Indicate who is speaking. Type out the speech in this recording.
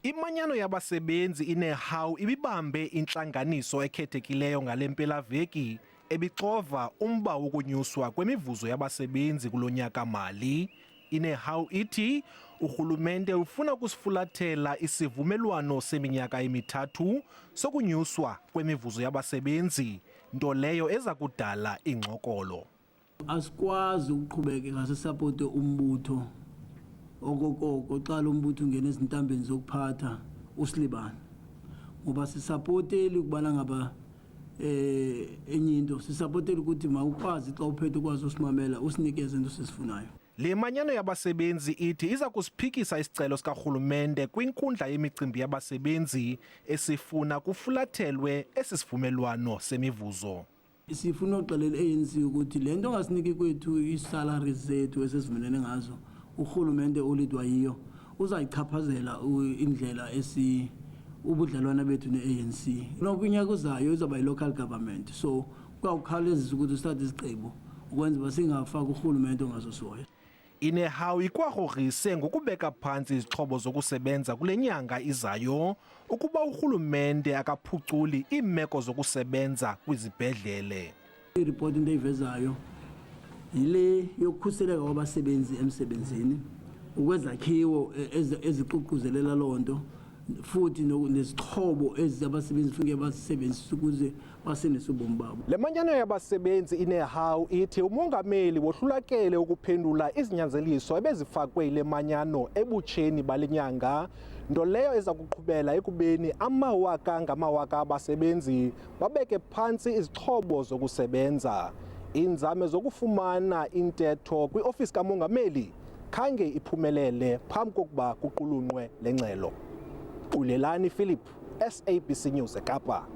Speaker 1: Imanyano yabasebenzi ineHAW ibibambe intlanganiso ekhethekileyo ngale mpelaveki ebixova umba wokunyuswa kwemivuzo yabasebenzi kulo nyaka-mali. IneHAW ithi urhulumente ufuna ukusifulathela isivumelwano seminyaka emithathu sokunyuswa kwemivuzo yabasebenzi, nto leyo eza kudala ingxokolo.
Speaker 2: Asikwazi ukuqhubeka sisapote umbutho okokoko qala umbutho ungena ezintambeni zokuphatha usilibana ngoba sisapoteli ukubana ngaba enye into sisapoteli ukuthi mawukwazi xa uphethe ukwazi usimamela usinikeze into sisifunayo.
Speaker 1: Le manyano yabasebenzi ithi iza kusiphikisa isicelo sikarhulumente kwinkundla yemicimbi yabasebenzi esifuna kufulathelwe esi sivumelwano semivuzo.
Speaker 2: Sifuna uxelela ANC ukuthi le nto ongasiniki kwethu isalary zethu esesivumelene ngazo urhulumente olidwa yiyo uzayichaphazela indlela ubudlelwane bethu ne-ANC. Nokunyaka uzayo izaba yi-local government, so kuyawukhawulezisa ukuthi sithathe isigqibo ukwenza uba singafaki urhulumente ongazosihoya.
Speaker 1: IneHAW ikwagrogrise ngokubeka phantsi izixhobo zokusebenza kule nyanga izayo ukuba urhulumente akaphuculi iimeko zokusebenza kwizibhedlele.
Speaker 2: Iripoti into eyivezayo yile yokukhuseleka kwabasebenzi emsebenzini, ukwezakhiwo eziququzelela loo nto, futhi nezixhobo abasebenzi funeke basebenzise ukuze basindise ubomi babo.
Speaker 1: Le manyano yabasebenzi ineHAW ithi umongameli wohlulakele ukuphendula izinyanzeliso ebezifakwe yile manyano ebutsheni bale nyanga, nto leyo eza kuqhubela ekubeni amawaka ngamawaka abasebenzi babeke phantsi izixhobo zokusebenza. Iinzame zokufumana intetho kwiofisi kamongameli khange iphumelele phambi kokuba kuqulunqwe le ngxelo. Bulelani Philip, SABC News eKapa.